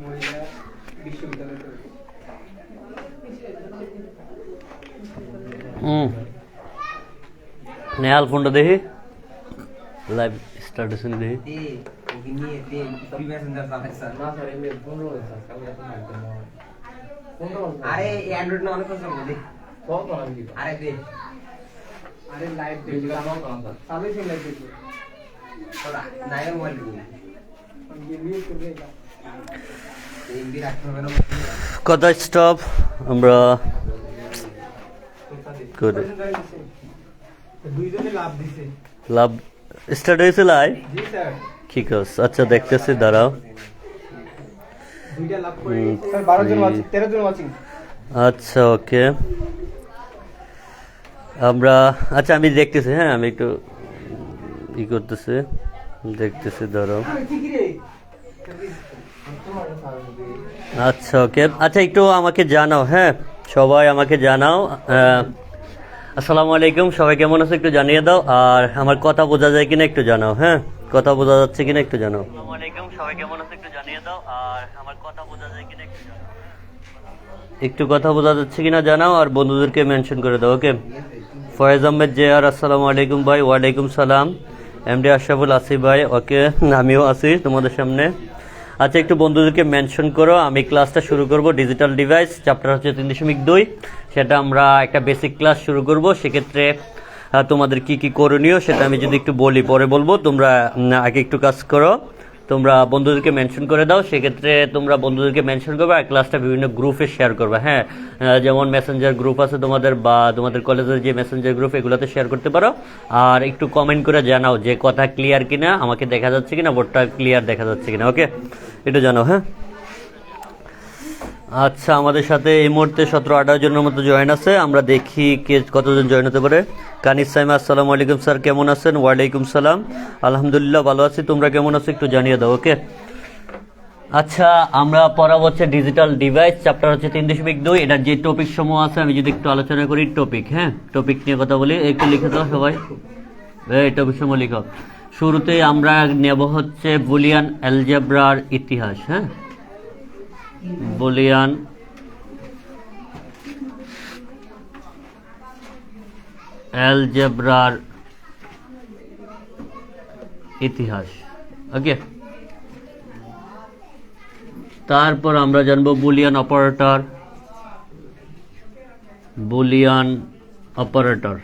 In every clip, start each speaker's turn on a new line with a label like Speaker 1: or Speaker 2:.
Speaker 1: মহিলা বিশ্ববিদ্যালয়
Speaker 2: নেহাল ফোনটা দেখি লাইভ স্টার্টেস দেখি
Speaker 1: আরে অ্যান্ড্রয়েড না অনেক কথা বলি আরে দে আরে লাইভ দেখি চালু ছিল লাইভ দেখি তোরা নাই মোবাইল দিবি আমি গেলি করে এই বি রাখতে হবে না
Speaker 2: কথা স্টপ আমরা করে
Speaker 1: দুইজনে লাভ দিছে
Speaker 2: লাভ স্টার্ট হয়েছে লাইভ
Speaker 1: জি স্যার
Speaker 2: ঠিক আছে আচ্ছা দেখতেছি দাঁড়াও
Speaker 1: দুইটা লাভ করে স্যার 12 জন ওয়াচিং 13 জন ওয়াচিং
Speaker 2: আচ্ছা ওকে আমরা আচ্ছা আমি দেখতেছি হ্যাঁ আমি একটু ই করতেছি দেখতেছি দাঁড়াও আচ্ছা ওকে আচ্ছা একটু আমাকে জানাও হ্যাঁ সবাই আমাকে জানাও আসসালামু আলাইকুম সবাই কেমন আছো একটু জানিয়ে দাও আর আমার কথা বোঝা যায় কিনা একটু জানাও হ্যাঁ কথা বোঝা যাচ্ছে কিনা একটু জানাও আসসালামু আলাইকুম সবাই কেমন আছো একটু জানিয়ে দাও আর আমার কথা বোঝা যায় কিনা একটু জানাও একটু কথা বোঝা যাচ্ছে কিনা জানাও আর বন্ধুদেরকে মেনশন করে দাও ওকে ফয়েজ আহমেদ জেআর আসসালামু আলাইকুম ভাই ওয়ালাইকুম সালাম এমডি আশরাফুল আসি ভাই ওকে আমিও আছি তোমাদের সামনে আচ্ছা একটু বন্ধুদেরকে মেনশন করো আমি ক্লাসটা শুরু করব ডিজিটাল ডিভাইস চ্যাপ্টার হচ্ছে 3.2 সেটা আমরা একটা বেসিক ক্লাস শুরু করব সেক্ষেত্রে তোমাদের কি কি করণীয় সেটা আমি যদি একটু বলি পরে বলবো তোমরা আগে একটু কাজ করো তোমরা বন্ধুদেরকে মেনশন করে দাও সেক্ষেত্রে তোমরা বন্ধুদেরকে মেনশন করবে আর ক্লাসটা বিভিন্ন গ্রুপে শেয়ার করবে হ্যাঁ যেমন মেসেঞ্জার গ্রুপ আছে তোমাদের বা তোমাদের কলেজের যে মেসেঞ্জার গ্রুপ এগুলোতে শেয়ার করতে পারো আর একটু কমেন্ট করে জানাও যে কথা ক্লিয়ার কিনা আমাকে দেখা যাচ্ছে কিনা বোর্ডটা ক্লিয়ার দেখা যাচ্ছে কিনা ওকে এটা জানাও হ্যাঁ আচ্ছা আমাদের সাথে এই মুহূর্তে 17-18 জনের মতো জয়েন আছে আমরা দেখি কে কতজন জয়েন হতে পারে কানিস সাইমা আসসালামু আলাইকুম স্যার কেমন আছেন ওয়ালাইকুম সালাম আলহামদুলিল্লাহ ভালো আছি তোমরা কেমন আছো একটু জানিয়ে দাও ওকে আচ্ছা আমরা পড়াবো হচ্ছে ডিজিটাল ডিভাইস চ্যাপ্টার হচ্ছে 3.2 এটার যে টপিক সমূহ আছে আমি যদি একটু আলোচনা করি টপিক হ্যাঁ টপিক নিয়ে কথা বলি একটু লিখে দাও সবাই এই টপিক সমূহ লিখো শুরুতেই আমরা নেব হচ্ছে বুলিয়ান অ্যালজেব্রার ইতিহাস হ্যাঁ বুলিয়ান অ্যালজেব্রার ইতিহাস ওকে তারপর আমরা জানবো Boolean operator Boolean operator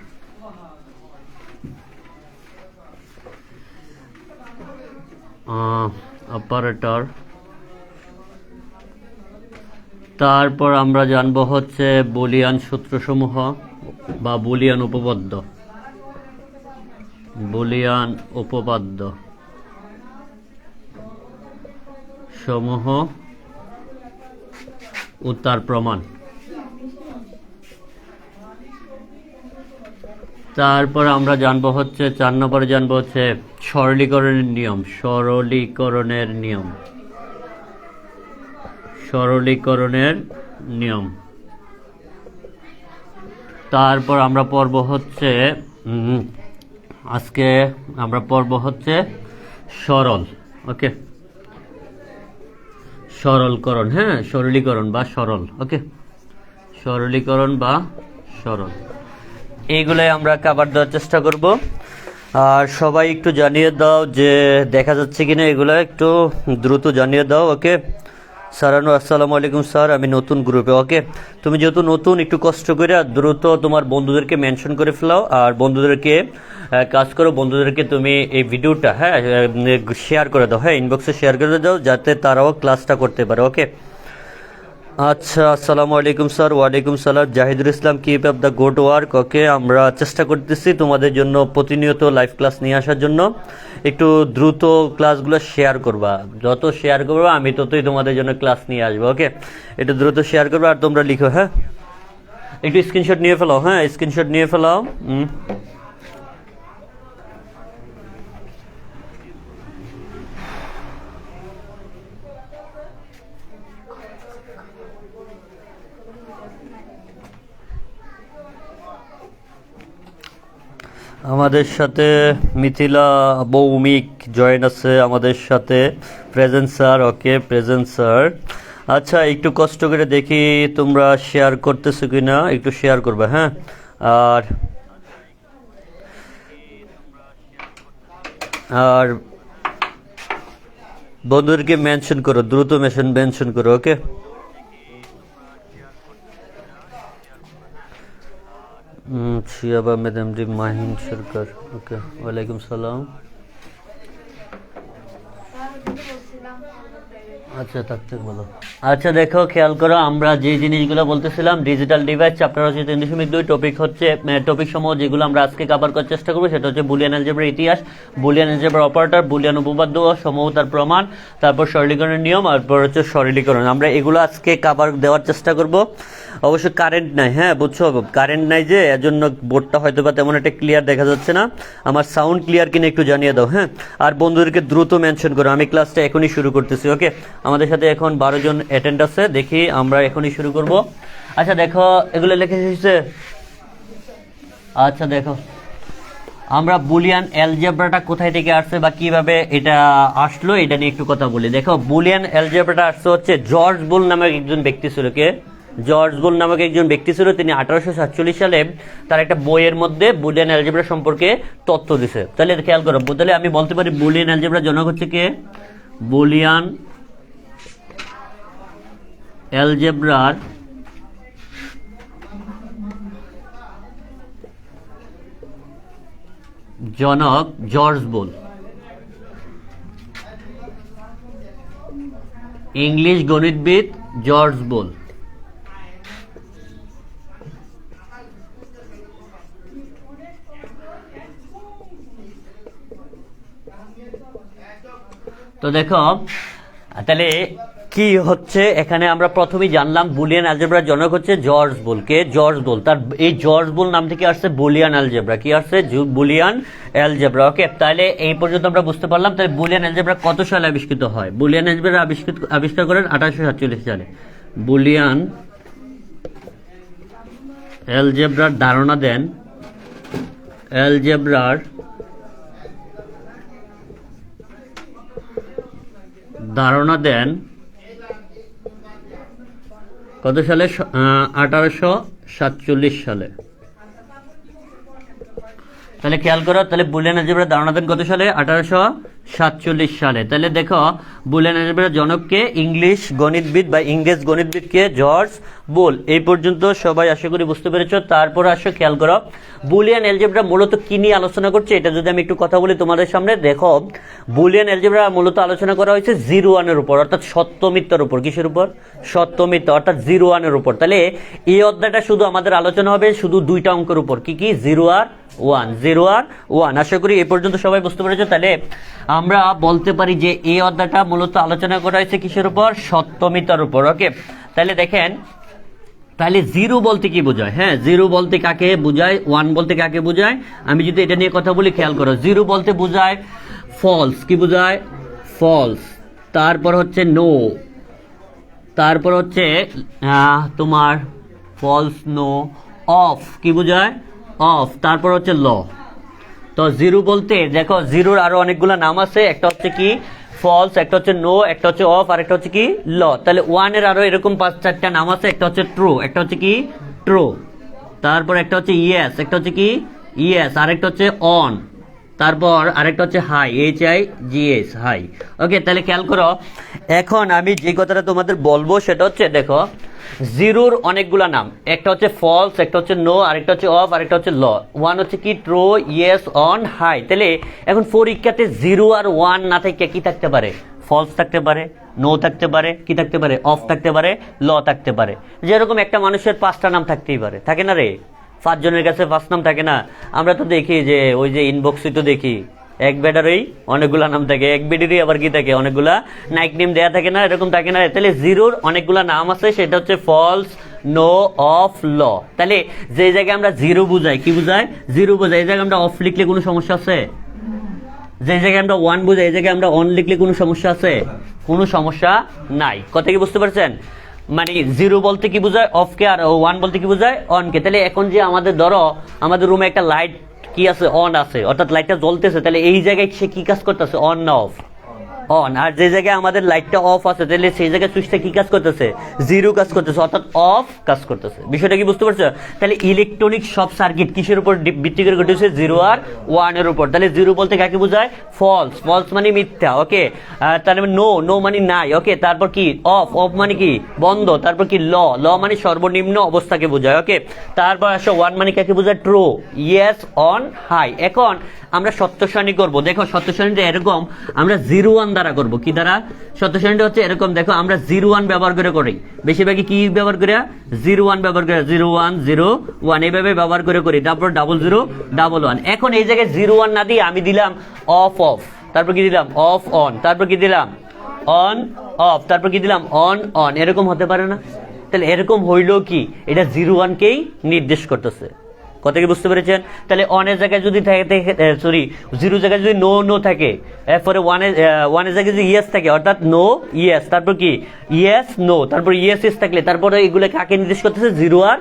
Speaker 2: operator তারপর আমরা জানবো হচ্ছে বুলিয়ান সূত্রসমূহ বা বুলিয়ান উপপাদ্য বুলিয়ান উপপাদ্য সমূহ ও তার প্রমাণ তারপর আমরা জানবো হচ্ছে 4 নম্বরে জানবো হচ্ছে সরলীকরণের নিয়ম সরলীকরণের নিয়ম সরলীকরণের নিয়ম তারপর আমরা পড়ব হচ্ছে আজকে আমরা পড়ব হচ্ছে সরল ওকে সরলকরণ হ্যাঁ সরলীকরণ বা সরল ওকে সরলীকরণ বা সরল এইগুলাই আমরা কভার দেওয়ার চেষ্টা করব আর সবাই একটু জানিয়ে দাও যে দেখা যাচ্ছে কিনা এগুলো একটু দ্রুত জানিয়ে দাও ওকে সারানো আসসালামু আলাইকুম স্যার আমি নতুন গ্রুপে ওকে তুমি যেহেতু নতুন একটু কষ্ট করে দ্রুত তোমার বন্ধুদেরকে মেনশন করে ফেলাও আর বন্ধুদেরকে কাজ করো বন্ধুদেরকে তুমি এই ভিডিওটা হ্যাঁ শেয়ার করে দাও হ্যাঁ ইনবক্সে শেয়ার করে দাও যাতে তারাও ক্লাসটা করতে পারে ওকে আচ্ছা আসসালামু আলাইকুম স্যার ওয়ালাইকুম সালাম Zahidul Islam keep up the good work okay আমরা চেষ্টা করতেছি তোমাদের জন্য প্রতিনিয়ত লাইভ ক্লাস নিয়ে আসার জন্য একটু দ্রুত ক্লাসগুলো শেয়ার করবা যত শেয়ার করবা আমি ততই তোমাদের জন্য ক্লাস নিয়ে আসবো ওকে একটু দ্রুত শেয়ার করবা আর তোমরা লিখো হ্যাঁ একটু স্ক্রিনশট নিয়ে ফেলাও হ্যাঁ স্ক্রিনশট নিয়ে ফেলাও আমাদের সাথে মিথিলা ভৌমিক জয়েন আছে আমাদের সাথে। প্রেজেন্ট স্যার, ওকে প্রেজেন্ট স্যার। আচ্ছা, একটু কষ্ট করে দেখি তোমরা শেয়ার করতেছো কিনা, একটু শেয়ার করবে, হ্যাঁ। আর আর বন্ধুদেরকে মেনশন করো, দ্রুত মেনশন করো, ওকে। শিয়াব আহমেদ এমডি, মাহিন সরকার, ওকে, ওয়ালাইকুম সালাম। আচ্ছা থাকতে বলো। আচ্ছা দেখো, খেয়াল করো, আমরা যে জিনিসগুলো বলতেছিলাম ডিজিটাল ডিভাইস চ্যাপ্টার হচ্ছে 3.2, টপিক হচ্ছে টপিক সমূহ যেগুলো আমরা আজকে কভার করার চেষ্টা করবো সেটা হচ্ছে বুলিয়ান অ্যালজেব্রার ইতিহাস, বুলিয়ান অ্যালজেব্রার অপারেটর, বুলিয়ান উপপাদ্য সমূহ তার প্রমাণ, তারপর সরলীকরণের নিয়ম, তারপর হচ্ছে সরলীকরণ। আমরা এগুলো আজকে কভার দেওয়ার চেষ্টা করব। অবশ্য কারেন্ট নাই, হ্যাঁ বুঝছো, কারেন্ট নাই যে এজন্য বোর্ডটা হয়তো বা তেমন একটা ক্লিয়ার দেখা যাচ্ছে না। আমার সাউন্ড ক্লিয়ার কিনা একটু জানিয়ে দাও, হ্যাঁ। আর বন্ধুদেরকে দ্রুত মেনশন করো। আমি ক্লাসটা এখনই শুরু করতেছি, ওকে। আমাদের সাথে এখন 12 জন অ্যাটেন্ড আছে, দেখি আমরা এখনই শুরু করব। আচ্ছা দেখো, এগুলো লিখে এসেছে। আচ্ছা দেখো, আমরা বুলিয়ান অ্যালজেব্রাটা কোথায় থেকে আসছে বা কিভাবে এটা আসলো এটা নিয়ে একটু কথা বলি। দেখো, বুলিয়ান অ্যালজেব্রাটা আসছে হচ্ছে জর্জ বুল নামক একজন ব্যক্তি ছিল। কে? জর্জ বুল নামক একজন ব্যক্তি ছিল। তিনি 1847 সালে তার একটা বইয়ের মধ্যে বুলিয়ান অ্যালজেব্রা সম্পর্কে তথ্য দিছে। তাহলে খেয়াল করো, তাহলে আমি বলতে পারি বুলিয়ান অ্যালজেব্রার জনক হচ্ছে কে? বুলিয়ান অ্যালজেব্রার জনক জর্জ বুল, ইংলিশ গণিতবিদ জর্জ বুল। তো দেখো, তাহলে কি হচ্ছে এখানে, আমরা প্রথমেই জানলাম বুলিয়ান অ্যালজেব্রার জনক হচ্ছে জর্জ বুল। কে? জর্জ বুল। তার এই জর্জ বুল নাম থেকে আসছে বুলিয়ান অ্যালজেব্রা। কি আসছে? বুলিয়ান অ্যালজেব্রা, ওকে। তাহলে এই পর্যন্ত আমরা বুঝতে পারলাম। তাহলে বুলিয়ান অ্যালজেব্রা কত সালে আবিষ্কৃত হয়? বুলিয়ান অ্যালজেব্রা আবিষ্কার করেন 1847 সালে। বুলিয়ান অ্যালজেব্রার ধারণা দেন কত সালে? 1847 সালে। তাহলে খেয়াল করো, তাহলে বুলিয়ান অ্যালজেব্রার ধারণা দেন কত সালে? 1847 সালে। তাহলে দেখো, বুলিয়ান অ্যালজেব্রার জনককে ইংলিশ গণিতবিদ বা ইংরেজ গণিতবিদকে জর্জ বুল। এই পর্যন্ত সবাই আশা করি বুঝতে পেরেছ। তারপর আসো, খেয়াল করো বুলিয়ান অ্যালজেব্রা মূলত কি নিয়ে আলোচনা করছে এটা যদি আমি একটু কথা বলি তোমাদের সামনে। দেখো, বুলিয়ান অ্যালজেব্রা মূলত আলোচনা করা হয়েছে 0-1 উপর, অর্থাৎ সত্য মিথ্যার উপর। কিসের উপর? সত্য মিথ্যা, অর্থাৎ 0-1 উপর। তাহলে এই অধ্যায়টা শুধু আমাদের আলোচনা হবে শুধু দুইটা অঙ্কের উপর। কি কি? 0 আর 1। আশা করি এই পর্যন্ত সবাই বুঝতে পেরেছো। তাহলে আমরা বলতে পারি যে এই অধ্যায়টা মূলত আলোচনা করা হয়েছে কিসের উপর? সত্য মিথ্যার উপর, ওকে। তাহলে দেখেন, তাহলে 0 বলতে কি বোঝায়? হ্যাঁ, 0 বলতে কাকে বোঝায়, 1 বলতে কাকে বোঝায়? আমি যদি এটা নিয়ে কথা বলি, খেয়াল করো, 0 বলতে বোঝায় ফলস। কি বোঝায়? ফলস। তারপর হচ্ছে নো, তারপর হচ্ছে তোমার ফলস, নো। অফ, কি বোঝায়? অফ। তারপর হচ্ছে ল। তো 0 বলতে দেখো, 0-র আরো অনেকগুলো নাম আছে। একটা হচ্ছে কি? ফলস, একটা হচ্ছে নো, একটা হচ্ছে অফ, আর একটা হচ্ছে কি? ল। তাহলে 1-এর আরো এরকম 5-4টা নাম আছে। একটা হচ্ছে ট্রু, একটা হচ্ছে কি? ট্রু। তারপর একটা হচ্ছে ইয়েস, একটা হচ্ছে কি? ইয়েস। আরেকটা হচ্ছে অন। তারপর আরেকটা হচ্ছে হাই, HIGS, হাই, ওকে। তাহলে খেয়াল করো, এখন আমি যে কথাটা তোমাদের বলবো সেটা হচ্ছে, দেখো 0-র অনেকগুলা নাম। একটা হচ্ছে ফলস, একটা হচ্ছে নো, আরেকটা হচ্ছে অফ, আরেকটা হচ্ছে ল। 1 হচ্ছে কি? True, yes, on, high. তাহলে এখন পরীক্ষাতে 0 আর 1 না থেকে কি থাকতে পারে? ফলস থাকতে পারে, নো থাকতে পারে, কি থাকতে পারে? অফ থাকতে পারে, ল থাকতে পারে। যেরকম একটা মানুষের 5টা নাম থাকতেই পারে, থাকে না রে? 5 জনের কাছে 5 নাম থাকে না? আমরা তো দেখি যে ওই যে ইনবক্সে তো দেখি এক বেডারই অনেকগুলা নাম থাকে, এক বেডেরই আবার কি থাকে? অনেকগুলা নাইক নেম দেয়া থাকে না? এরকম থাকে না? তাহলে 0-র অনেকগুলা নাম আছে, সেটা হচ্ছে ফলস, নো, অফ, ল। তাহলে যে জায়গায় আমরা 0 বুঝাই, কি বুঝাই? 0 বুঝাই। এই জায়গায় আমরা অফ লিখলে কোনো সমস্যা আছে? যে জায়গায় আমরা 1 বুঝাই, এই জায়গায় আমরা অন লিখলে কোনো সমস্যা আছে? কোনো সমস্যা নাই। কথা কি বুঝতে পারছেন? মানে 0 বলতে কি বোঝায়? অফকে, আর 1 বলতে কি বোঝায়? অনকে। তাহলে এখন যে আমাদের ধরো আমাদের রুমে একটা লাইট কি আছে, অন আছে, অর্থাৎ লাইটটা জ্বলতেছে, তাহলে এই জায়গায় সে কি কাজ করতেছে, অন না অফ, অন। আর যে জায়গায় আমাদের লাইটটা অফ আছে, তাহলে সেই জায়গায় সুইচটা কি কাজ করতেছে, জিরো কাজ করতেছে, অর্থাৎ অফ কাজ করতেছে। বিষয়টা কি বুঝতে পারছো? তাহলে ইলেকট্রনিক সব সার্কিট কিসের উপর ভিত্তি করে ঘটেছে, জিরো আর ওয়ানের উপর। তাহলে জিরো বলতে কাকে বোঝায়, ফলস, ফলস মানে মিথ্যা, ওকে। তাহলে নো, নো মানে নাই, ওকে। তারপর কি, অফ, অফ মানে কি বন্ধ। তারপর কি ল, ল মানে সর্বনিম্ন অবস্থাকে বোঝায়, ওকে। তারপর আসো ওয়ান মানে কাকে বোঝায়, ট্রু, ইয়েস, অন, হাই। এখন আমরা সত্য সারণী করবো। দেখো সত্য সারণীটা এরকম, আমরা 0 1 দ্বারা করবো। কি দ্বারা? সত্য সারণীটা হচ্ছে এরকম, দেখো আমরা 0 1 ব্যবহার করে করি বেশিরভাগই। কি ব্যবহার করে? 0 1 ব্যবহার করে, 0 1 0 1 এইভাবে ব্যবহার করে করি। তারপর 0 0 1 1। এখন এই জায়গায় 0 1 না দিয়ে আমি দিলাম অফ অফ, তারপর কি দিলাম অফ অন, তারপর কি দিলাম অন অফ, তারপর কি দিলাম অন অন। এরকম হতে পারে না? তাহলে এরকম হইলো কি, এটা 0 1 কেই নির্দেশ করতেছে। কথা কি বুঝতে পেরেছেন? তাহলে অনের জায়গায় যদি থাকে, সরি, 0 জায়গায় যদি নো নো থাকে, এরপরে ওয়ানের জায়গায় যদি ইয়েস থাকে, অর্থাৎ নো ইয়েস, তারপর কি ইয়েস নো, তারপর ইয়েস ইস থাকলে তারপরে এগুলো কাকে নির্দেশ করতেছে, 0 আর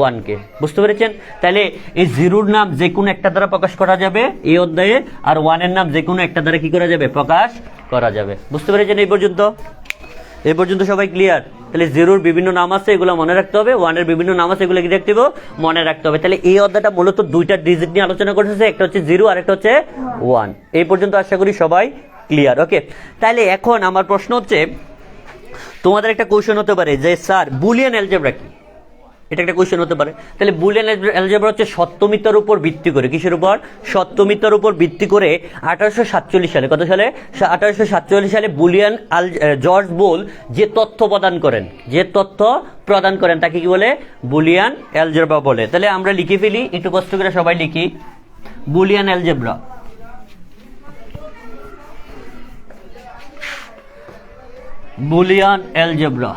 Speaker 2: 1 কে। বুঝতে পেরেছেন? তাহলে এই 0-র নাম যে কোনো একটা দ্বারা প্রকাশ করা যাবে এই অধ্যায়ে, আর 1-এর নাম যে কোনো একটা দ্বারা কি করা যাবে, প্রকাশ করা যাবে। বুঝতে পেরেছেন এই পর্যন্ত? এই পর্যন্ত সবাই ক্লিয়ার? তাহলে 0-র বিভিন্ন নাম আছে, এগুলো মনে রাখতে হবে। 1-এর বিভিন্ন নাম আছে, এগুলো কি রাখতে হবে, মনে রাখতে হবে। তাহলে এই অধ্যায়টা মূলত দুইটা ডিজিট নিয়ে আলোচনা করতেছে, একটা হচ্ছে 0 আর একটা হচ্ছে 1। এই পর্যন্ত আশা করি সবাই ক্লিয়ার, ওকে। তাহলে এখন আমার প্রশ্ন হচ্ছে, তোমাদের একটা কোশ্চেন হতে পারে যে স্যার বুলিয়ান অ্যালজেব্রা কি? এটা একটা কোশ্চেন হতে পারে। তাহলে বুলিয়ান অ্যালজেব্রা হচ্ছে সত্যমিথ্যার উপর ভিত্তি করে, কিসের উপর, সত্যমিথ্যার উপর ভিত্তি করে 1847 সালে, কত সালে, 1847 সালে বুলিয়ান জর্জ বোল যে তথ্য প্রদান করেন, যে তথ্য প্রদান করেন তাকে কি বলে, বুলিয়ান অ্যালজেব্রা বলে। তাহলে আমরা লিখে ফেলি, একটু কষ্ট করে সবাই লিখি, বুলিয়ান অ্যালজেব্রা। বুলিয়ান অ্যালজেব্রা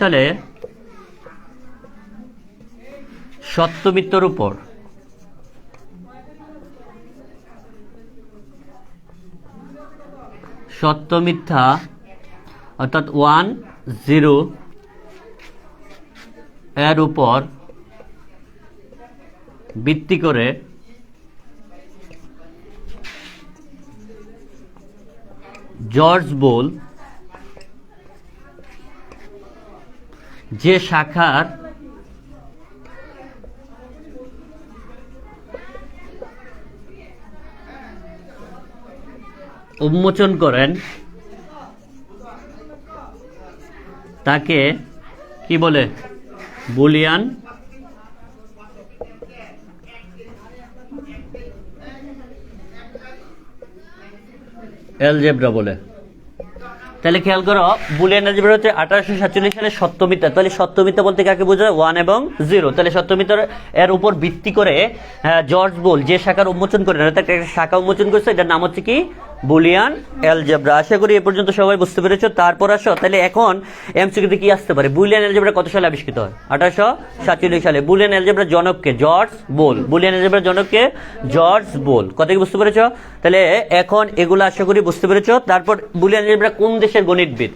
Speaker 2: সালে সত্যমিথ্যার উপর সত্যমিথ্যা অর্থাৎ 1 0 এর উপর ভিত্তি করে জর্জ বোল যে শাখার উন্মোচন করেন তাকে কি বলে, বুলিয়ান অ্যালজেব্রা বলে। তাহলে খেয়াল করো, বুলিয়ান অ্যালজেব্রা হচ্ছে 1847 সালে সত্যমিথ্যা। তাহলে সত্যমিথ্যা বলতে কাকে বোঝায়, 1 এবং 0। তাহলে সত্যমিথ্যার এর উপর ভিত্তি করে জর্জ বোল যে শাখার উন্মোচন করেন, অর্থাৎ একটা শাখা উন্মোচন করছে, এটার নাম হচ্ছে কি, বুলিয়ান অ্যালজেব্রা। আশা করি এ পর্যন্ত সবাই বুঝতে পেরেছো। তারপর আসো, তাহলে এখন এমসিকিউতে কি আসতে পারে, বুলিয়ান অ্যালজেব্রা কত সালে আবিষ্কৃত হয়, 1847 সালে। বুলিয়ান অ্যালজেব্রার জনককে, জর্জ বোল। বুলিয়ান অ্যালজেব্রার জনককে, জর্জ বোল। কথা কি বুঝতে পেরেছো? তাহলে এখন এগুলো আশা করি বুঝতে পেরেছো। তারপর বুলিয়ান অ্যালজেব্রা কোন দেশের গণিতবিদ,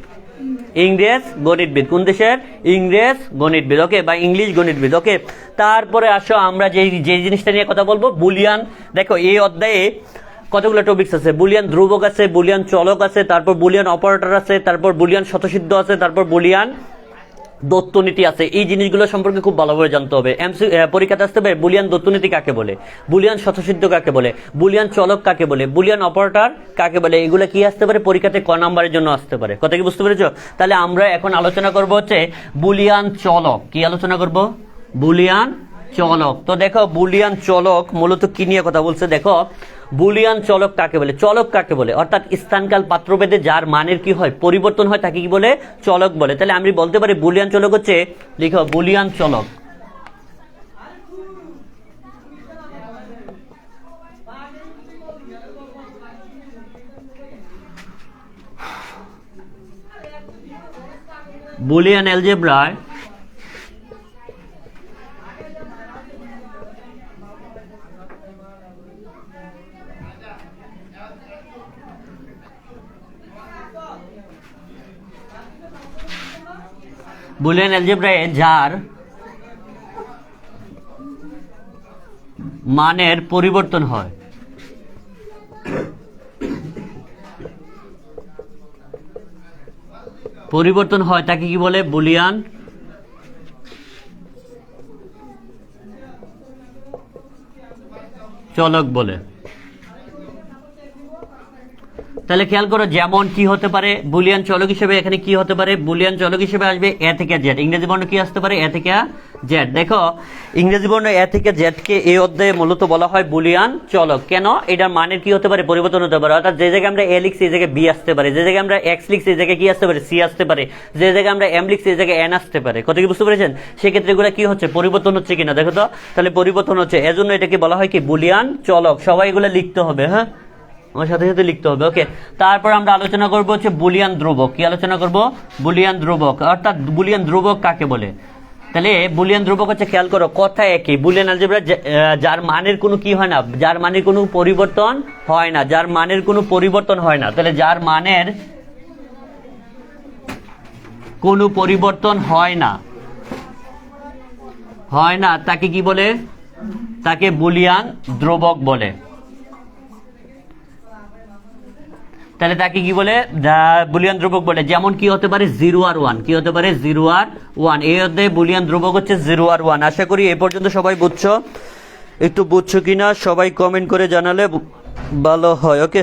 Speaker 2: ইংরেজ গণিতবিদ। কোন দেশের, ইংরেজ গণিতবিদ, ওকে, বা ইংলিশ গণিতবিদ, ওকে। তারপরে আসো আমরা যে জিনিসটা নিয়ে কথা বলবো, বুলিয়ান। দেখো এই অধ্যায়ে কতগুলো টপিকস আছে, বুলিয়ান ধ্রুবক আছে, বুলিয়ান চলক আছে, তারপর বুলিয়ান অপারেটর আছে, তারপর বুলিয়ান স্বতঃসিদ্ধ আছে, তারপর বুলিয়ান দত্তনীতি আছে। এই জিনিসগুলো সম্পর্কে খুব ভালোভাবে জানতে হবে। পরীক্ষাতে আসতে হবে, বুলিয়ান দত্তনীতি কাকে বলে, বুলিয়ান স্বতঃসিদ্ধ কাকে বলে, বুলিয়ান চলক কাকে বলে, বুলিয়ান অপারেটর কাকে বলে, এগুলো কি আসতে পারে পরীক্ষাতে, ক নাম্বারের জন্য আসতে পারে। কথা কি বুঝতে পেরেছো? তাহলে আমরা এখন আলোচনা করব হচ্ছে বুলিয়ান চলক। কি আলোচনা করব, বুলিয়ান চলক। তো দেখো বুলিয়ান চলক মূলত কি নিয়ে কথা বলছে, দেখো বুলিয়ান চলক কাকে বলে, চলক কাকে বলে, অর্থাৎ স্থানকাল পাত্রভেদে যার মানের কি হয়, পরিবর্তন হয়, তাকে কি বলে, চলক বলে। তাহলে আমি বলতে পারি বুলিয়ান চলক হচ্ছে, লিখো বুলিয়ান চলক। বুলিয়ান অ্যালজেব্রায় বুলিয়ান অ্যালজেব্রায় যার মানের পরিবর্তন হয়, তাকে কি বলে? বুলিয়ান চলক বলে। তাহলে খেয়াল করো, যেমন কি হতে পারে বুলিয়ান চলক হিসেবে, এখানে কি হতে পারে? বুলিয়ান চলক হিসেবে আসবে এ থেকে জেড। ইংরেজি বর্ণ কি আসতে পারে? এ থেকে জেড। দেখো, ইংরেজি বর্ণ এ থেকে জেড কে এই অধ্যায়ে মূলত বলা হয় বুলিয়ান চলক। কেন? এটার মানের কি হতে পারে? পরিবর্তন হতে পারে। অর্থাৎ যে জায়গায় আমরা এ লিখছি এই জায়গায় বি আসতে পারে, যে জায়গায় আমরা এক্স লিখছি এই জায়গায় কি আসতে পারে? সি আসতে পারে, যে জায়গায় আমরা এম লিখছি এই জায়গায় এন আসতে পারে। কত কি বুঝতে পেরেছেন? সেক্ষেত্রে এগুলো কি হচ্ছে? পরিবর্তন হচ্ছে কিনা দেখো তো। তাহলে পরিবর্তন হচ্ছে, এজন্য এটাকে বলা হয় কি? বুলিয়ান চলক। সবাই এগুলো লিখতে হবে, হ্যাঁ, আমার সাথে সাথে লিখতে হবে। ওকে, তারপর আমরা আলোচনা করব হচ্ছে বুলিয়ান ধ্রুবক। কি আলোচনা করব? বুলিয়ান ধ্রুবক। অর্থাৎ বুলিয়ান ধ্রুবক কাকে বলে? তাহলে বুলিয়ান ধ্রুবক হচ্ছে, খেয়াল করো, কথা একই। বুলিয়ান অ্যালজেব্রা যার মানের কোনো কি হয় না, যার মানের কোনো পরিবর্তন হয় না, যার মানের কোনো পরিবর্তন হয় না। তাহলে যার মানের কোনো পরিবর্তন হয় না, তাকে কি বলে? তাকে বুলিয়ান ধ্রুবক বলে। তাহলে তাকে কি বলে? বুলিয়ান ধ্রুবক বলে। যেমন কি হতে পারে? 0 আর 1। কি হতে পারে? 0 আর 1। এই অধ্যায়ে বুলিয়ান ধ্রুবক হচ্ছে 0 আর 1। আশা করি এই পর্যন্ত সবাই বুঝছো। একটু বুঝছো কিনা সবাই কমেন্ট করে জানালে ভালো হয়। ওকে,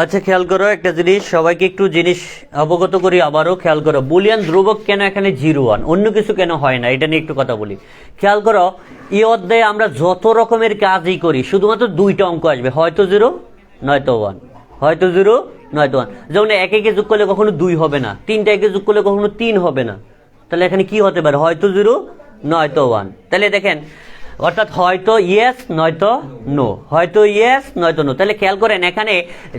Speaker 2: আচ্ছা খেয়াল করো একটা জিনিস, সবাইকে একটু জিনিস অবগত করি আবারও। খেয়াল করো, বুলিয়ান ধ্রুবক কেন এখানে 0 1, অন্য কিছু কেন হয় না, এটা নিয়ে একটু কথা বলি। খেয়াল করো, এই অধ্যায়ে আমরা যত রকমের কাজই করি শুধুমাত্র 2টা অঙ্ক আসবে, হয়তো 0 নয়তো 1, হয়তো 0 নয়তো 1। যেমন একে যোগ করলে কখনো 2 হবে না, 3টা একে যোগ করলে কখনো 3 হবে না। তাহলে এখানে কি হতে পারে? হয়তো 0 নয়তো 1। তাহলে দেখেন, অর্থাৎ হয়তো ইয়েস নয়তো নো, হয়তো ইয়েস নয়তো নো। তাহলে খেয়াল করেন, এখানে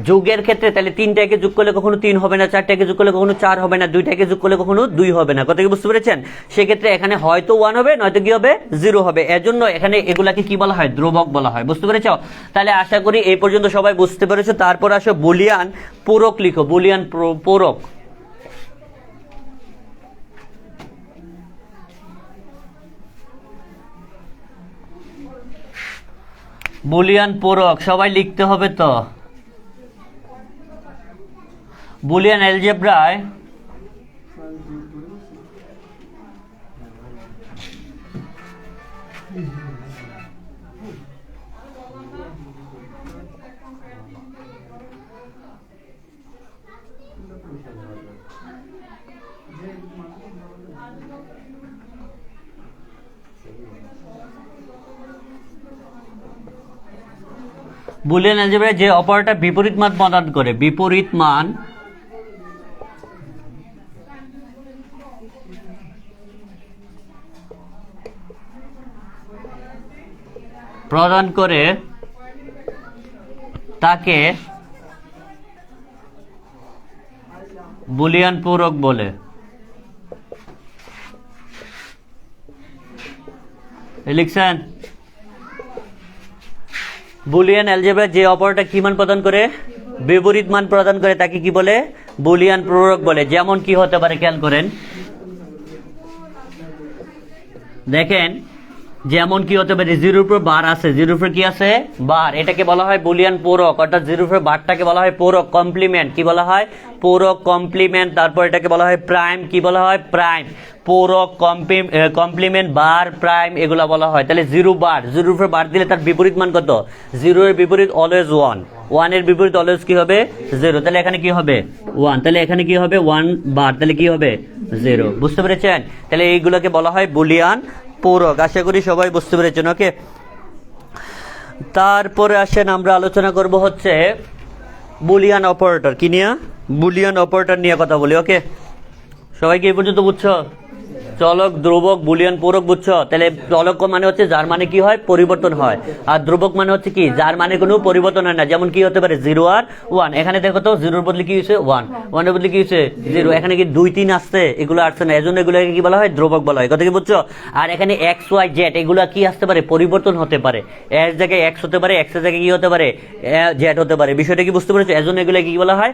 Speaker 2: যোগের ক্ষেত্রে তাহলে 3টাকে যোগ করলে কখনো 3 হবে না, 4টাকে যোগ করলে কখনো 4 হবে না, 2টাকে যোগ করলে কখনো 2 হবে না। কথা কি বুঝতে পেরেছেন? সেক্ষেত্রে এখানে হয়তো 1 হবে, নয়তো কি হবে? 0 হবে। এজন্য এখানে এগুলাকে কি বলা হয়? ধ্রুবক বলা হয়। বুঝতে পেরেছ? তাহলে আশা করি এই পর্যন্ত সবাই বুঝতে পেরেছো। তারপর আসো বুলিয়ান পূরক লিখো। বুলিয়ান পূরক। বুলিয়ান পূরক সবাই লিখতে হবে তো। বুলিয়ান অ্যালজেব্রায় বুলিয়ান অ্যালজেব্রায় যে অপারেটর বিপরীত মান প্রদান করে, বিপরীত মান প্রদান করে তাকে বুলিয়ান পূরক বলে। লিখছেন? বুলিয়ান অ্যালজেব্রা যে অপারেটর কি মান প্রদান করে? বিপরীত মান প্রদান করে, তাকে কি বলে? বুলিয়ান পূরক বলে। যেমন কি হতে পারে খেয়াল করেন, দেখেন যেমন কি হতে পারে, 0 উপর বার আছে, 0 উপর কি আছে? বার। এটাকে বলা হয় বুলিয়ান পূরক। অর্থাৎ 0 উপর বারটাকে বলা হয় পূরক, কমপ্লিমেন্ট। কি বলা হয়? পূরক, কমপ্লিমেন্ট। তারপর এটাকে বলা হয় প্রাইম। কি বলা হয়? প্রাইম। পূরক, কমপ্লিমেন্ট, বার, প্রাইম, এগুলা বলা হয়। তাহলে 0 বার, 0 উপর বার দিলে তার বিপরীত মান কত? 0 এর বিপরীত অলওয়েজ 1, 1 এর বিপরীত অলওয়েজ কি হবে? 0। তাহলে এখানে কি হবে? 1। তাহলে এখানে কি হবে? 1 বার, তাহলে কি হবে? 0। বুঝতে পেরেছেন? তাহলে এইগুলোকে বলা হয় বুলিয়ান পূরক। আশা করি সবাই বুঝতে পেরেছেন। ওকে, তারপরে আসেন আমরা আলোচনা করব হচ্ছে বুলিয়ান অপারেটর। কি নিয়ে? বুলিয়ান অপারেটর নিয়ে কথা বলি। ওকে, সবাই কি এই পর্যন্ত বুঝছো? চলক, ধ্রুবক, বুলিয়ান, পূরক বুঝছো? তাহলে চলক মানে হচ্ছে যার মানে কি হয়, পরিবর্তন হয়, আর ধ্রুবক মানে হচ্ছে কি, যার মানে কোনো পরিবর্তন হয় না। যেমন কি হতে পারে 0 আর 1। এখানে দেখো তো 0-র বদলে কি হয়েছে 1, 1-এর বদলে কি হয়েছে 0। এখানে কি 2, 3 আসছে, এগুলো আসছে না, এজন্য এগুলোকে কি বলা হয়, ধ্রুবক বলা হয়। কথা কি বুঝছো? আর এখানে x, y, z এগুলো কি আসতে পারে, পরিবর্তন হতে পারে। এর জায়গায় x হতে পারে, x এর জায়গায় কি হতে পারে, z হতে পারে। বিষয়টা কি বুঝতে পেরেছো? এজন্য এগুলো কি বলা হয়,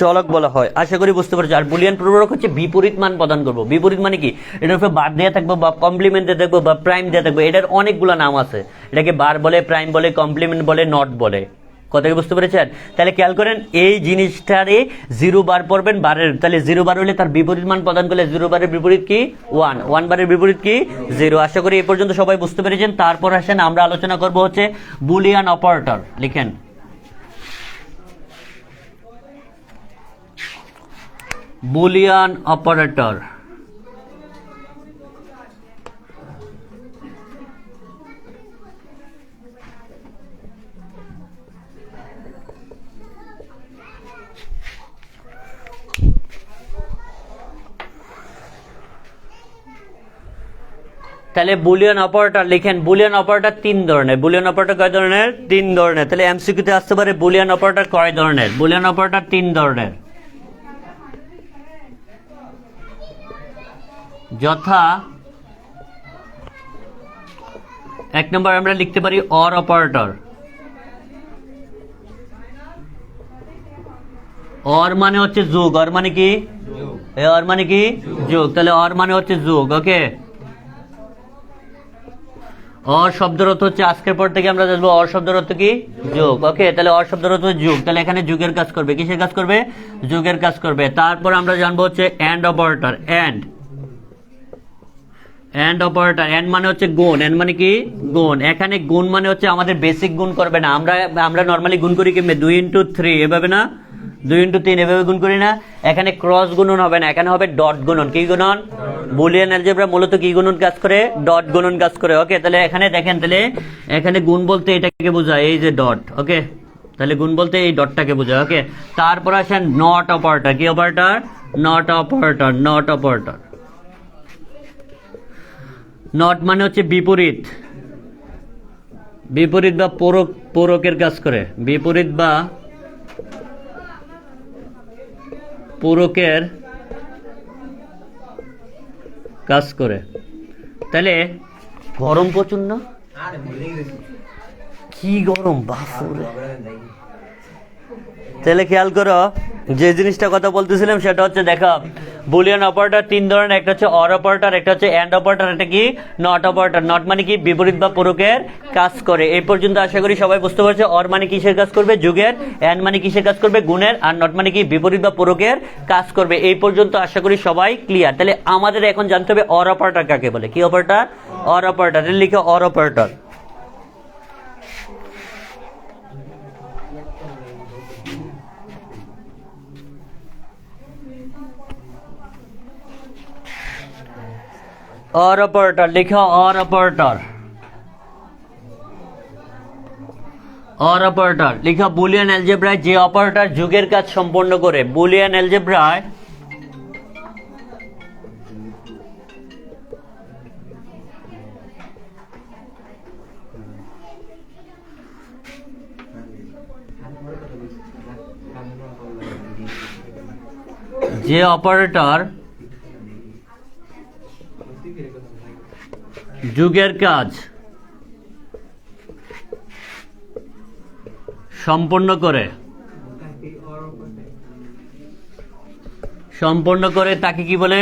Speaker 2: চলক বলা হয়। আশা করি বুঝতে পেরেছো। আর বুলিয়ান পূর্বক হচ্ছে বিপরীত মান প্রদান করবো। বিপরীত মানে কি, এটার উপরে বার দিয়ে থাকবো বা কমপ্লিমেন্ট দিয়ে থাকবো বা প্রাইম দিয়ে থাকবো। এটার অনেকগুলো নাম আছে, এটাকে বার বলে, প্রাইম বলে, কমপ্লিমেন্ট বলে, নট বলে। কথা কি বুঝতে পেরেছেন? তাহলে খেয়াল করেন, এই জিনিসটারে 0 বার পড়বেন বারের, তাহলে 0 বার হলে তার বিপরীত মান প্রদান করলে 0 বারের বিপরীত কি 1, 1 বারের বিপরীত কি 0। আশা করি এই পর্যন্ত সবাই বুঝতে পেরেছেন। তারপর আসেন আমরা আলোচনা করব হচ্ছে বুলিয়ান অপারেটর। লিখেন বুলিয়ান অপারেটর। তাহলে বুলিয়ান অপারেটর লিখেন, বুলিয়ান অপারেটর 3 ধরনের। বুলিয়ান অপারেটর কয় ধরনের? 3 ধরনের। তাহলে এমসিকিউতে আসতে পারে বুলিয়ান অপারেটর কয় ধরনের? বুলিয়ান অপারেটর 3 ধরনের, যথা 1 নম্বর আমরা লিখতে পারি অর অপারেটর। অর মানে হচ্ছে যোগ, অর মানে কি, অর মানে কি যোগ। তাহলে অর মানে হচ্ছে যোগ। ওকে, অর শব্দের অর্থ হচ্ছে, আজকের পর থেকে আমরা জানবো অর শব্দের অর্থ কি, যোগ। ওকে, তাহলে অর শব্দের অর্থ যোগ। তাহলে এখানে যুগের কাজ করবে, কিসের কাজ করবে, যোগের কাজ করবে। তারপর আমরা জানবো হচ্ছে and operator. And operator, and মানে হচ্ছে গুণ, এন্ড মানে কি গুণ। এখানে গুণ মানে হচ্ছে আমাদের বেসিক গুণ করবে না, আমরা নরমালি গুণ করি কেমনে, 2 × 3 এভাবে না, 2 × 3 এভাবে গুণ করি না। এখানে ক্রস গুণন হবে না, এখানে হবে ডট গুণন। কি গুণন? বুলিয়ান অ্যালজেব্রা মূলত কি গুণন কাজ করে, ডট গুণন কাজ করে। ওকে, তাহলে এখানে দেখেন, তাহলে এখানে গুণ বলতে এটাকে বোঝায়, এই যে ডট। ওকে, তাহলে গুণ বলতে এই ডটটাকে বোঝায়। ওকে, তারপর আসেন নট অপারেটর। কি operator? Not operator. Not operator, not মানে হচ্ছে বিপরীত, বিপরীত বা পূরক, পূরকের কাজ করে। বিপরীত বা পূরকের কাজ করে। তাহলে গরম প্রচুর না, কি গরম বাপুরে। তাহলে খেয়াল করো, যে জিনিসটা কথা বলতেছিলাম সেটা হচ্ছে, দেখো বুলিয়ান অপারেটর 3 ধরনের, একটা হচ্ছে অর অপারেটর, একটা হচ্ছে এন্ড অপারেটর, একটা কি নট অপারেটর। নট মানে কি বিপরীত বা পূরকের কাজ করে। এই পর্যন্ত আশা করি সবাই বুঝতে পারছে। অর মানে কিসের কাজ করবে, যুগের। এন্ড মানে কিসের কাজ করবে, গুণের। আর নট মানে কি বিপরীত বা পূরকের কাজ করবে। এই পর্যন্ত আশা করি সবাই ক্লিয়ার। তাহলে আমাদের এখন জানতে হবে অর অপারেটর কাকে বলে। কি অপারেটর? Or operator. লিখে অর অপারেটর। অর অপারেটর লিখো, অর অপারেটর। অর অপারেটর লিখো, বুলিয়ান অ্যালজেব্রায় যে অপারেটর যুগের কাজ সম্পন্ন করে। বুলিয়ান অ্যালজেব্রায় যে অপারেটর যুগের কাজ সম্পন্ন করে, তাকে কি বলে?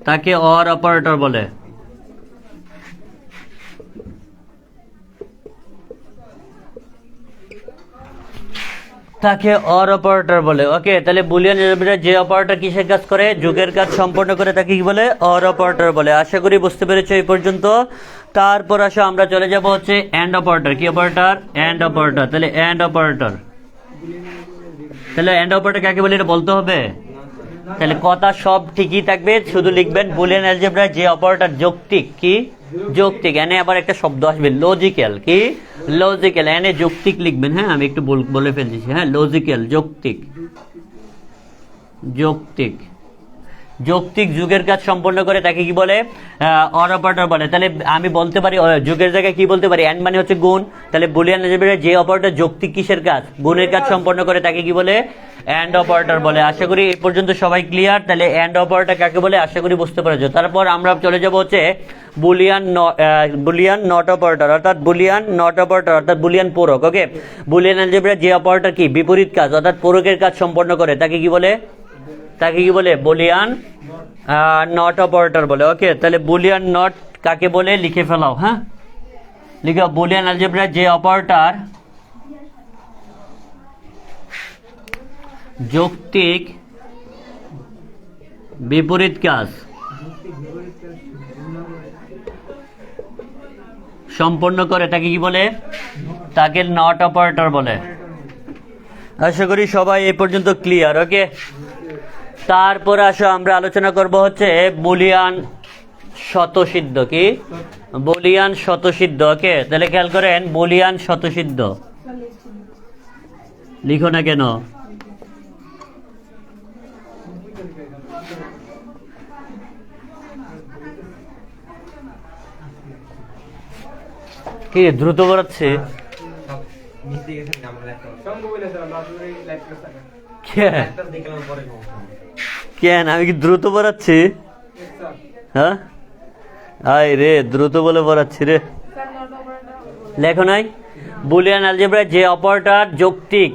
Speaker 2: তাকে অর অপারেটর বলে। তাকে অর অপারেটর বলে। ওকে, তাহলে বুলিয়ান অ্যালজেব্রায় যে অপারেটর কিসের কাজ করে, যুগের কাজ সম্পন্ন করে, তাকে কি বলে? অর অপারেটর বলে। আশা করি বুঝতে পেরেছো এই পর্যন্ত। তারপর আসো আমরা চলে যাব হচ্ছে এন্ড অপারেটর। কি অপারেটর? And operator. তাহলে এন্ড অপারেটর, তাহলে এন্ড অপারেটর কাকে বলে এটা বলতে হবে। তাহলে কথা সব ঠিকই থাকবে, শুধু লিখবেন বুলিয়ান অ্যালজেব্রায় যে অপারেটর যৌক্তিক, কি যৌক্তিক, এনে আবার একটা শব্দ আসবে লজিক্যাল, কি লজিক্যাল, এনে যৌক্তিক লিখবেন, হ্যাঁ আমি একটু বলে ফেলছি, হ্যাঁ লজিক্যাল, যৌক্তিক, যৌক্তিক, যৌক্তিক যুগের কাজ সম্পন্ন করে তাকে কি বলে? অর অপারেটর বলে। তাহলে আমি বলতে পারি যুগের জায়গায় কি বলতে পারি? এন্ড মানে হচ্ছে গুণ। তাহলে বুলিয়ান অ্যালজেব্রায় যে অপারেটর যৌক্তিক কিসের কাজ? গুণের কাজ সম্পন্ন করে তাকে কি বলে? এন্ড অপারেটর বলে। আশা করি এই পর্যন্ত সবাই ক্লিয়ার। তাহলে এন্ড অপারেটর কাকে বলে আশা করি বুঝতে পেরেছো। তারপর আমরা চলে যাব হচ্ছে বুলিয়ান নট অপারেটর, অর্থাৎ বুলিয়ান নট অপারেটর অর্থাৎ বুলিয়ান পূরক। ওকে, বুলিয়ান অ্যালজেব্রায় যে অপারেটর কি বিপরীত কাজ অর্থাৎ পূরকের কাজ সম্পন্ন করে তাকে কি বলে? তাকে কি বলে? বুলিয়ান নট অপারেটর বলে। ওকে, তাহলে বুলিয়ান নট কাকে বলে লিখে ফেলাও। হ্যাঁ, লিখো বুলিয়ান অ্যালজেব্রায় যে অপারেটর যৌক্তিক বিপরীত কাজ সম্পন্ন করে তাকে কি বলে? তাকে নট অপারেটর বলে। আশা করি সবাই এই পর্যন্ত ক্লিয়ার। ওকে, তারপর আসো আমরা আলোচনা করব হচ্ছে বুলিয়ান স্বতঃসিদ্ধ। কি বুলিয়ান স্বতঃসিদ্ধ? ওকে, তাহলে খেয়াল করেন বুলিয়ান স্বতঃসিদ্ধ লিখো না কেন? কি দ্রুত বাড়াচ্ছে? কেন আমি কি দ্রুত বাড়াচ্ছি? হ্যাঁ, আয় রে দ্রুত বলে বাড়াচ্ছি রে। লেখো নাই বুলিয়ান অ্যালজেব্রায় যে অপারেটর যৌক্তিক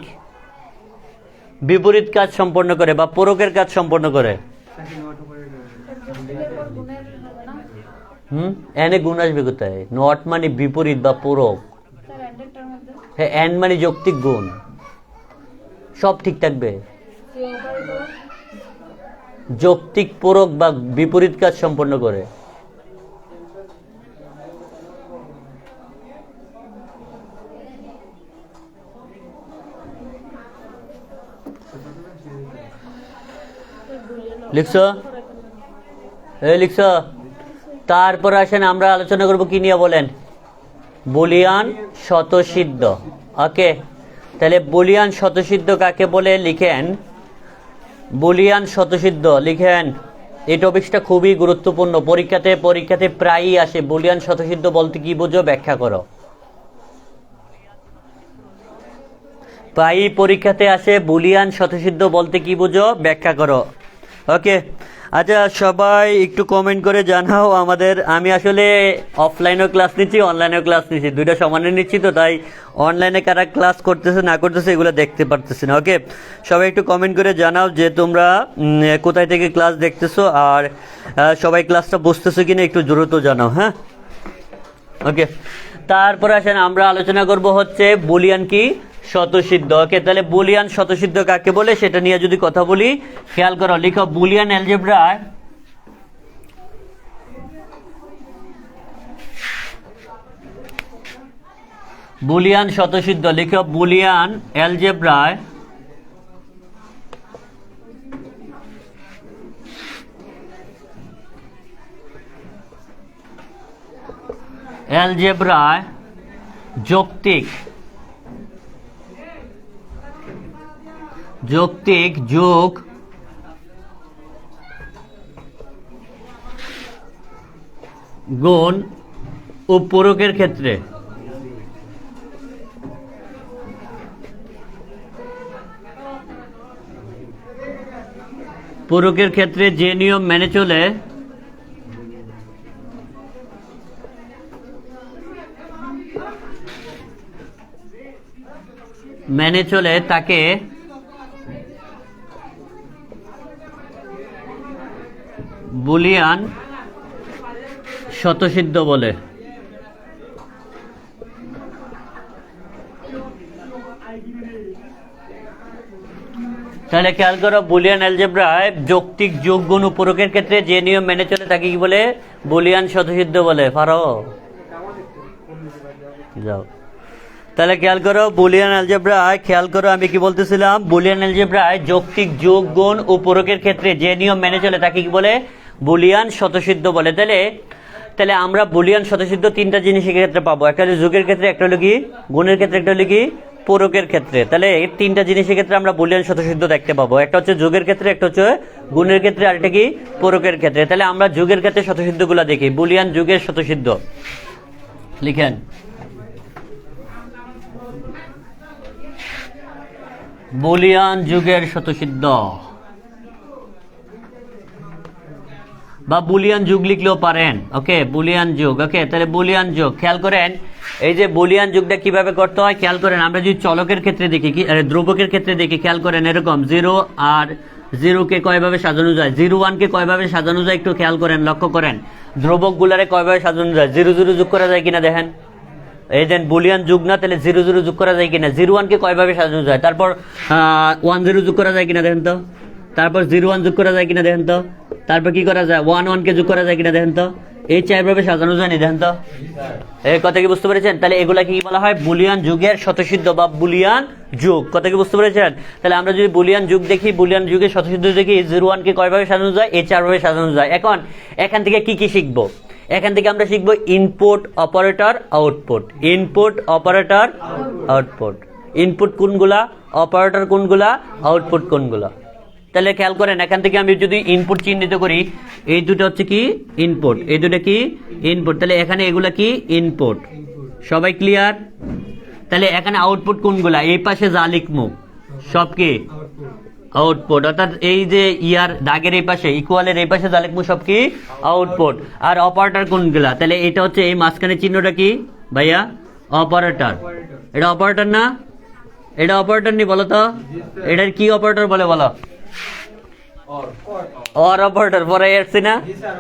Speaker 2: বিপরীত কাজ সম্পন্ন করে বা পূরকের কাজ সম্পন্ন করে। এনে গুণ আসবে কোথায়? নট মানে বিপরীত বা পূরক, হ্যাঁ এন্ড মানে যৌক্তিক গুণ, সব ঠিক থাকবে। যৌক্তিক পূরক বা বিপরীত কাজ সম্পন্ন করে। লিখছো? লিখছো? তারপর আসেন আমরা আলোচনা করব কি নিয়ে বলেন? বুলিয়ান স্বতঃসিদ্ধ। ওকে, তাহলে বুলিয়ান স্বতঃসিদ্ধ কাকে বলে লিখেন? বুলিয়ান স্বতঃসিদ্ধ লিখেন। এই টপিকটা খুবই গুরুত্বপূর্ণ, পরীক্ষাতে প্রায়ই আসে। বুলিয়ান স্বতঃসিদ্ধ বলতে কি বুঝো? ব্যাখ্যা করো। প্রায়ই পরীক্ষাতে আসে বুলিয়ান স্বতঃসিদ্ধ বলতে কি বুঝো? ব্যাখ্যা করো। ওকে, আচ্ছা সবাই একটু কমেন্ট করে জানাও আমাদের। আমি আসলে অফলাইনেও ক্লাস নিচ্ছি, অনলাইনেও ক্লাস নিচ্ছি, দুইটা সমানে নিচ্ছি, তো তাই অনলাইনে কারা ক্লাস করতেছে না করতেছে এগুলো দেখতে পারতেছি না। ওকে, সবাই একটু কমেন্ট করে জানাও যে তোমরা কোথায় থেকে ক্লাস দেখতেছো আর সবাই ক্লাসটা বুঝতেছো কিনা একটু দ্রুত জানাও। হ্যাঁ, ওকে, তারপরে আসেন আমরা আলোচনা করব হচ্ছে বুলিয়ান কি স্বতঃসিদ্ধ। ওকে, তাহলে বুলিয়ান স্বতঃসিদ্ধ কাকে বলে সেটা নিয়ে যদি কথা বলি, খেয়াল করো। লিখো বুলিয়ান অ্যালজেব্রায় বুলিয়ান স্বতঃসিদ্ধ। লিখো বুলিয়ান অ্যালজেব্রায় যৌক্তিক যোগ গুণ ও পূরকের ক্ষেত্রে যে নিয়ম মেনে চলে তাকে বুলিয়ান স্বতঃসিদ্ধ বলে। তাহলে খেয়াল করো বুলিয়ান অ্যালজেব্রায় যৌক্তিক যোগ গুণ ও পূরকের ক্ষেত্রে যে নিয়ম মেনে চলে তাকে কি বলে? বুলিয়ান স্বতঃসিদ্ধ বলে। পারো? যাও, তাহলে খেয়াল করো বুলিয়ান অ্যালজেব্রায়, খেয়াল করো আমি কি বলতেছিলাম, বুলিয়ান অ্যালজেব্রায় যৌক্তিক যোগ গুণ ও পূরকের ক্ষেত্রে যে নিয়ম মেনে চলে তাকে কি বলে? বুলিয়ান স্বতঃসিদ্ধ বলে। তাহলে তাহলে আমরা বুলিয়ান স্বতঃসিদ্ধ তিনটা জিনিসের ক্ষেত্রে পাবো, একটা হলো যোগের ক্ষেত্রে, একটা হলো কি গুণের ক্ষেত্রে, একটা হলো কি পূরকের ক্ষেত্রে। তাহলে এই তিনটা জিনিসের ক্ষেত্রে আমরা বুলিয়ান স্বতঃসিদ্ধ দেখতে পাবো, একটা হচ্ছে যোগের ক্ষেত্রে, একটা হচ্ছে গুণের ক্ষেত্রে, আর একটা কি পূরকের ক্ষেত্রে। তাহলে আমরা যোগের ক্ষেত্রে স্বতঃসিদ্ধগুলো দেখি, বুলিয়ান যোগের স্বতঃসিদ্ধ লিখেন। বুলিয়ান যুগের স্বতঃসিদ্ধ বা বুলিয়ান যুগ লিখলেও পারেন। ওকে, বুলিয়ান যুগ। ওকে, তাহলে বুলিয়ান যুগ খেয়াল করেন, এই যে বুলিয়ান যুগটা কিভাবে করতে হয় খেয়াল করেন। আমরা যদি চলকের ক্ষেত্রে দেখি, কি ধ্রুবকের ক্ষেত্রে দেখি, খেয়াল করেন এরকম 0 আর 0 কে কয়ভাবে সাজানো যায়, 0 1 কে কয়ভাবে সাজানো যায় একটু খেয়াল করেন, লক্ষ্য করেন। ধ্রুবক গুলারে কয়ভাবে সাজানো যায়, 0 0 যোগ করা যায় কিনা দেখেন। এই দেন বুলিয়ান যুগ না, তাহলে 0 0 যোগ করা যায় কিনা, 0 1 কে কয়ভাবে সাজানো যায়, তারপর 1 0 যোগ করা যায় কিনা দেখেন তো, তারপর 0 1 যোগ করা যায় কিনা দেখেন তো, তারপর কি করা যায় 1 1 কে যোগ করা যায় কিনা দেখেন তো। এই চারভাবে সাজানো যায় নি দেখেন তো। এই কথা কি বুঝতে পেরেছেন? তাহলে এগুলা কি বলা হয়, বুলিয়ান যুগের স্বতঃসিদ্ধ বা বুলিয়ান যুগ। কথা কি বুঝতে পেরেছেন? তাহলে আমরা যদি বুলিয়ান যুগ দেখি, বুলিয়ান যুগের স্বতঃসিদ্ধ দেখি, 0 1 কে কয়ভাবে সাজানো যায়, এই চারভাবে সাজানো যায়। এখন এখান থেকে কি কি শিখবো, এখান থেকে আমরা শিখবো input operator output, input operator output, input কোনগুলা, অপারেটর কোনগুলা, আউটপুট কোনগুলা। তাহলে খেয়াল করেন, এখান থেকে আমি যদি ইনপুট চিহ্নিত করি, এই দুটো হচ্ছে কি ইনপুট, এই দুটো কি ইনপুট, তাহলে এখানে এগুলা কি ইনপুট। সবাই ক্লিয়ার? তাহলে এখানে আউটপুট কোনগুলা, এই পাশে যা লিখমু সব কি আউটপুট, অর্থাৎ এই যে ইয়ার দাগের এই পাশে, ইকুয়ালের এই পাশে যা লিখমু সব কি আউটপুট। আর অপারেটর কোনগুলা, তাহলে এটা হচ্ছে এই মাঝখানে চিহ্নটা কি ভাইয়া, অপারেটর। এটা অপারেটর না, এটা অপারেটর নি বলো তো, এটার কি অপারেটর বলে বলো, অর অপারেটর। পরে আসছে না,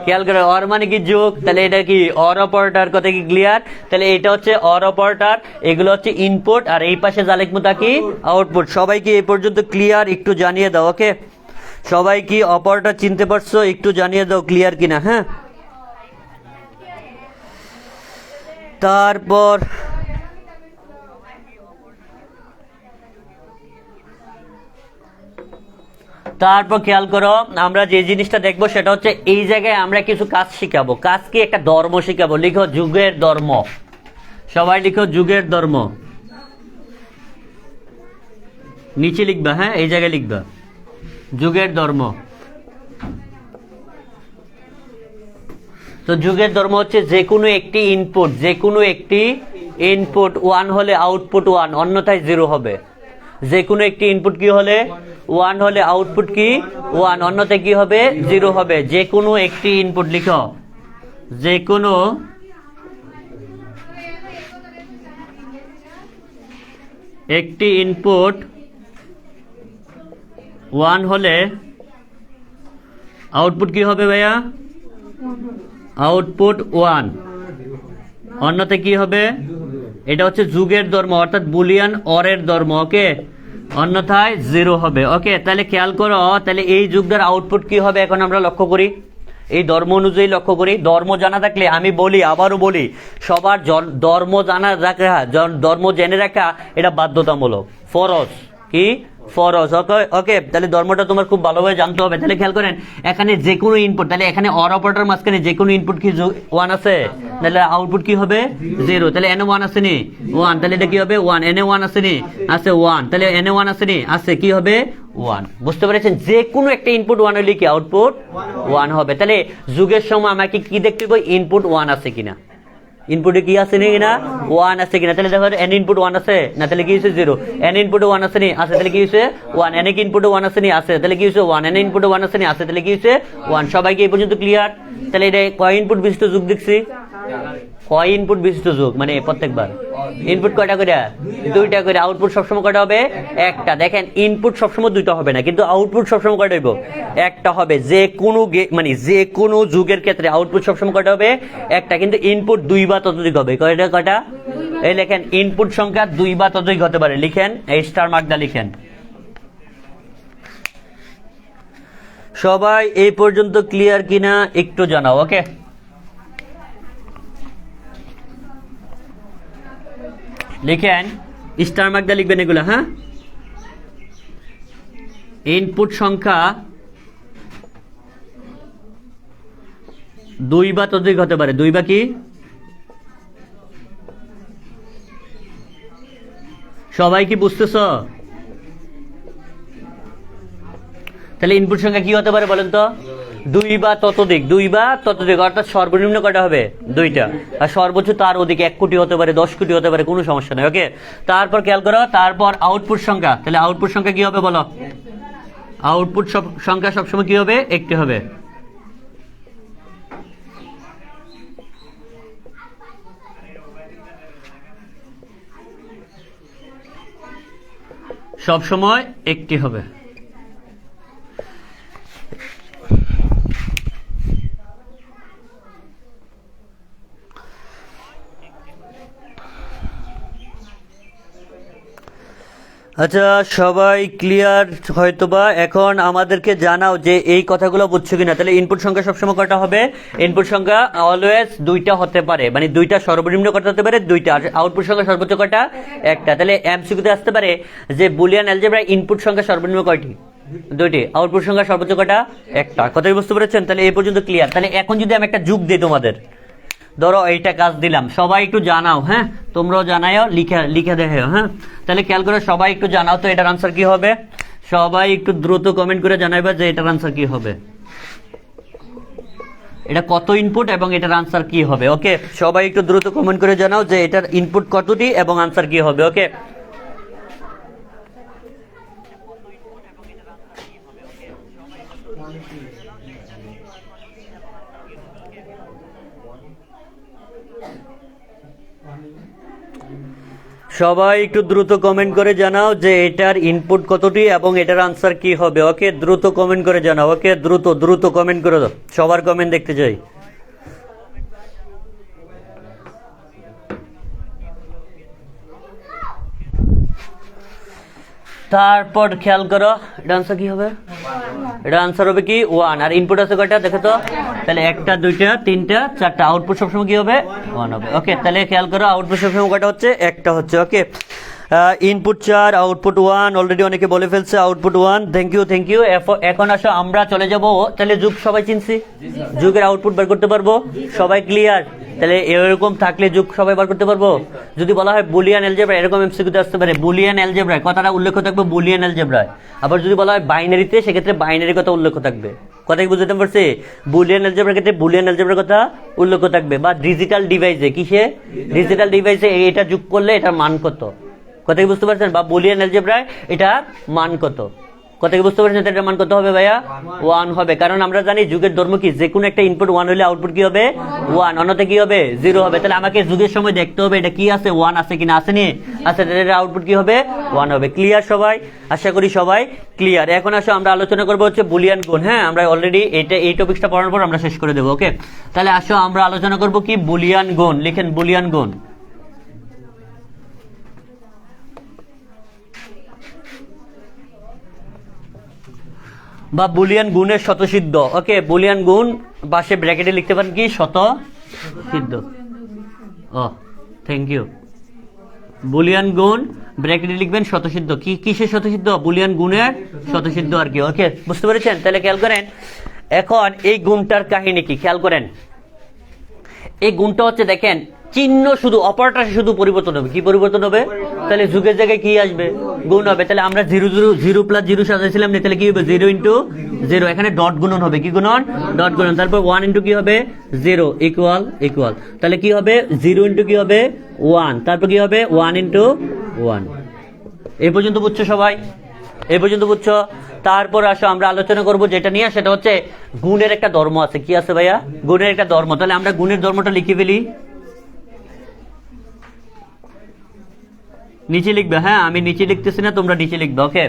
Speaker 2: খেয়াল করে, অর মানে কি যোগ, তাহলে এটা কি অর অপারেটর। কথা কি ক্লিয়ার? তাহলে এটা হচ্ছে অর অপারেটর, এগুলো হচ্ছে ইনপুট, আর এই পাশে যা লিখবো তা কি আউটপুট। সবাই কি এই পর্যন্ত ক্লিয়ার? একটু জানিয়ে দাও। ওকে, সবাই কি অপারেটর চিনতে পারছো? একটু জানিয়ে দাও ক্লিয়ার কিনা। হ্যাঁ, তারপর খেয়াল করো, আমরা যে জিনিসটা দেখবো সেটা হচ্ছে এই জায়গায় আমরা কিছু কাজ শিখাবো। কাজ কি, একটা ধর্ম শিখাবো। লিখো যুগের ধর্ম, সবাই লিখো যুগের ধর্ম, নিচে লিখবা। হ্যাঁ, এই জায়গায় লিখবা যুগের ধর্ম। তো যুগের ধর্ম হচ্ছে যে কোনো একটি ইনপুট, যে কোনো একটি ইনপুট 1 হলে আউটপুট 1, অন্যথায় 0 হবে। যে কোনো একটি ইনপুট কি হলে 1 হলে আউটপুট কি 1, অন্যথায় কি হবে 0 হবে। যে কোনো একটি ইনপুট, লিখো যে কোনো একটি ইনপুট 1 হলে আউটপুট কি হবে ভাইয়া, আউটপুট 1, অন্যথায় কি হবে, এটা হচ্ছে যুগের ধর্ম, অর্থাৎ বুলিয়ান অরের ধর্ম। ওকে, অন্যথায় 0 হবে। ওকে, তাহলে খেয়াল করো, তাহলে এই যুগটার আউটপুট কি হবে এখন আমরা লক্ষ্য করি, এই ধর্ম অনুযায়ী লক্ষ্য করি। ধর্ম জানা থাকলে, আমি বলি আবারও বলি, সবার ধর্ম জানা রাখা, ধর্ম জেনে রাখা এটা বাধ্যতামূলক, ফরজ। কি ফরজ? ওকে, তাহলে ধর্মটা তোমার খুব ভালোভাবে জানতে হবে। তাহলে খেয়াল করেন, এখানে যে কোনো ইনপুট, তাহলে এখানে অর অপারেটর মাঝখানে যে কোনো ইনপুট কি 1 আছে, তাহলে আউটপুট কি হবে 0। তাহলে এনে 1 আছে নি 1, তাহলে এটা কি হবে 1। এনে 1 আছে নি, আছে 1, তাহলে এনে 1 আছে নি, আছে, কি হবে 1। বুঝতে পেরেছেন? যে কোনো একটা ইনপুট 1 হলে কি আউটপুট 1 হবে। তাহলে যুগের সময় আমাকে কি দেখতে হবে, ইনপুট 1 আছে কিনা, ইনপুটে কি আছে কিনা 1 আছে কিনা। তাহলে দেখো এন ইনপুট 1 আছে না, তাহলে কি হচ্ছে 0। এন ইনপুটে 1 আছে নি, আছে, তাহলে কি হচ্ছে 1। এন ইনপুটে 1 আছে নি, আছে, তাহলে কি হচ্ছে 1। এন ইনপুটে 1 আছে নি, আছে, তাহলে কি হচ্ছে 1। সবাইকে এই পর্যন্ত ক্লিয়ার? তাহলে এটা কয় ইনপুট বিশিষ্ট যুগ দেখছি, কয় ইনপুট বিশিষ্ট যুগ, মানে প্রত্যেকবার ইনপুট কয়টা করে, 2টা করে। আউটপুট সবসময় কয়টা হবে, একটা। দেখেন, ইনপুট সবসময় 2টা হবে না, কিন্তু আউটপুট সবসময় কয়টা হইব, একটা হবে। যে কোনো মানে যে কোনো যুগের ক্ষেত্রে আউটপুট সবসময় কয়টা হবে, একটা। কিন্তু ইনপুট 2 বা ততোধিক হবে। কয়টা? এই লেখেন, ইনপুট সংখ্যা 2 বা ততোধিক হতে পারে। লিখেন, এই স্টার মার্কটা লিখেন। সবাই এই পর্যন্ত ক্লিয়ার কিনা একটু জানাও। ওকে, লিখেন, স্টার মার্কটা লিখবেন এগুলো। হ্যাঁ, ইনপুট সংখ্যা 2 বা ততোধিক হতে পারে। 2 বা কি? সবাই কি বুঝতেছ? তাহলে ইনপুট সংখ্যা কি হতে পারে বলেন তো? 2 বা ততোধিক। 2 বা ততোধিক অর্থাৎ সর্বনিম্ন কটা হবে? 2টা। আর সর্বোচ্চ তার অধিক 1 কোটি হতে পারে, 10 কোটি হতে পারে, কোনো সমস্যা নেই। ওকে, তারপর খেয়াল করো, তারপর আউটপুট সংখ্যা। তাহলে আউটপুট সংখ্যা কি হবে বলো? আউটপুট সংখ্যা সবসময় কি হবে? একটি হবে। সব সময় একটি হবে। আচ্ছা, সবাই ক্লিয়ার হয়তোবা। এখন আমাদেরকে জানাও যে এই কথাগুলো বুঝছো কিনা। তাহলে ইনপুট সংখ্যা সবসময় কটা হবে? ইনপুট সংখ্যা অলওয়েজ 2টা হতে পারে, মানে 2টা সর্বনিম্ন কটা হতে পারে? 2টা। আর আউটপুট সংখ্যা সর্বোচ্চ কটা? একটা। তাহলে এমসিকিউতে আসতে পারে যে বুলিয়ান অ্যালজেব্রায় ইনপুট সংখ্যা সর্বনিম্ন কয়টি? 2টি। আউটপুট সংখ্যা সর্বোচ্চ কটা? একটা। কথাই বুঝতে পেরেছেন? তাহলে এই পর্যন্ত ক্লিয়ার। তাহলে এখন যদি আমি একটা যুগ দিই তোমাদের, ধরো এইটা কাজ দিলাম, সবাই একটু জানাও। হ্যাঁ, তোমরাও জানাও, লিখে দেখো। হ্যাঁ, তাহলে খেয়াল করে সবাই একটু জানাও তো এটার আনসার কি হবে। সবাই একটু দ্রুত কমেন্ট করে জানাইবা যে এটার আনসার কি হবে, এটা কত ইনপুট এবং এটার আনসার কি হবে। ওকে, সবাই একটু দ্রুত কমেন্ট করে জানাও যে এটার ইনপুট কতটি এবং আনসার কি হবে। ওকে, সবাই একটু দ্রুত কমেন্ট করে জানাও যে এটার ইনপুট কতটি এবং এটার আনসার কি হবে। ওকে, দ্রুত কমেন্ট করে জানাও। ওকে, দ্রুত দ্রুত কমেন্ট করে দাও, সবার কমেন্ট দেখতে চাই। তারপর খেয়াল করো এটা আনসার কি হবে। এটা আনসার হবে কি? 1। আর ইনপুট আছে কয়টা দেখো তো? তাহলে 1টা 2টা 3টা 4টা। আউটপুট সবসময় কি হবে? 1 হবে। ওকে, তাহলে খেয়াল করো আউটপুট সবসময় কয়টা হচ্ছে? একটা হচ্ছে। ওকে, ইনপুট 4, আউটপুট 1। অলরেডি অনেকে বলে ফেলছে আউটপুট 1। Thank you. এখন আসো আমরা চলে যাব। তাহলে যুগ সবাই চিনছি? যুগের আউটপুট বের করতে পারবো? সবাই ক্লিয়ার? তাহলে এরকম থাকলে যুগ সবাই বার করতে পারবো। যদি বলা হয় বুলিয়ান অ্যালজেব্রা, এরকম এমসিকিউতে আসতে পারে বুলিয়ান অ্যালজেব্রায় কথাটা উল্লেখ থাকবে বুলিয়ান অ্যালজেব্রায়। আবার যদি বলা হয় বাইনারিতে, সেক্ষেত্রে বাইনারি কথা উল্লেখ থাকবে। কথা কি বুঝতে পারছি? বুলিয়ান অ্যালজেব্রার ক্ষেত্রে বুলিয়ান অ্যালজেব্রার কথা উল্লেখ থাকবে। বা ডিজিটাল ডিভাইসে, কিসে? ডিজিটাল ডিভাইসে এটা যোগ করলে এটার মান কত। কথা কি বুঝতে পারছেন? বা বুলিয়ান অ্যালজেব্রায় এটার মান কত। কথা কি বুঝতে পারছেন? এটার মান কত হবে ভাইয়া? 1 হবে। কারণ আমরা জানি যুগের ধর্ম কি, যে কোনো একটা ইনপুট 1 হলে আউটপুট কি হবে? 1। অন্যথা কি হবে? 0 হবে। তাহলে আমাকে যুগের সময় দেখতে হবে এটা কি আছে, 1 আছে কিনা। আসেনি? আচ্ছা, তাহলে আউটপুট কি হবে? 1 হবে। ক্লিয়ার সবাই? আশা করি সবাই ক্লিয়ার। এখন আসো আমরা আলোচনা করবো হচ্ছে বুলিয়ান গুণ। হ্যাঁ, আমরা অলরেডি এই টপিকটা পড়ার পর আমরা শেষ করে দেবো। ওকে, তাহলে আসো আমরা আলোচনা করবো কি? বুলিয়ান গুণ। লিখেন বুলিয়ান গুণ। বা বুলিয়ান গুণের শতসিদ্ধ। ওকে, বুলিয়ান গুণ পাশে ব্র্যাকেটে লিখতে পারেন কি? শতসিদ্ধ। ও, থ্যাংক ইউ। বুলিয়ান গুণ ব্র্যাকেটে লিখবেন শতসিদ্ধ। কিসের শতসিদ্ধ? বুলিয়ান গুণের শতসিদ্ধ আর কি। ওকে, বুঝতে পেরেছেন? তাহলে খেয়াল করেন এখন এই গুণটার কাহিনী কি, খেয়াল করেন। এই গুণটা হচ্ছে দেখেন চিহ্ন শুধু, অপারেটর শুধু পরিবর্তন হবে। কি পরিবর্তন হবে? তাহলে যুগের জায়গায় কি আসবে? গুণ হবে। তাহলে আমরা 0 + 0 সাজাইছিলাম না, তাহলে কি হবে? 0 × 0। এখানে ডট গুণন হবে। কি গুণন? ডট গুণন। তারপর 1 × কি হবে? 0 ইকুয়াল। তাহলে কি হবে? 0 × কি হবে? 1। তারপর কি হবে? 1 × 1। এই পর্যন্ত বুঝছো সবাই? এই পর্যন্ত বুঝছো? তারপর আসো আমরা আলোচনা করব যেটা নিয়ে, সেটা হচ্ছে গুণের একটা ধর্ম আছে। কি আছে ভাইয়া? গুণের একটা ধর্ম। তাহলে আমরা গুণের ধর্মটা লিখে ফেলি। নিচে লিখবে। হ্যাঁ, আমি নিচে লিখতেছি না, তোমরা নিচে লিখবে। ওকে,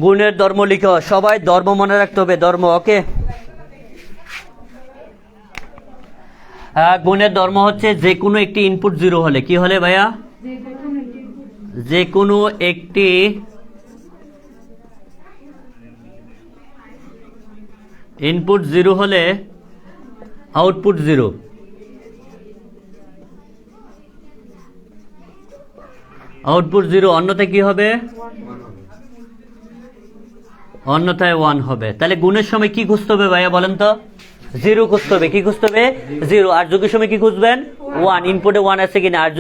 Speaker 2: গুণের ধর্ম লিখো সবাই। ধর্ম মনে রাখতে হবে, ধর্ম। ওকে, গুণের ধর্ম হচ্ছে যে কোনো একটি ইনপুট 0 হলে। কি হলে ভাইয়া? যে কোনো একটি ইনপুট 0 হলে আউটপুট 0। আউটপুট 0, অন্যথায় কি হবে? অন্যথায় 1 হবে। তাহলে গুণের সময় কি খুঁজতে হবে ভাইয়া বলেন তো? জিরো খুঁজতে হবে। কি খুঁজতে হবে? জিরো। আর যোগের সময় কি খুঁজবেন? ওয়ান। ইনপুটে ওয়ান আছে কিনা, আর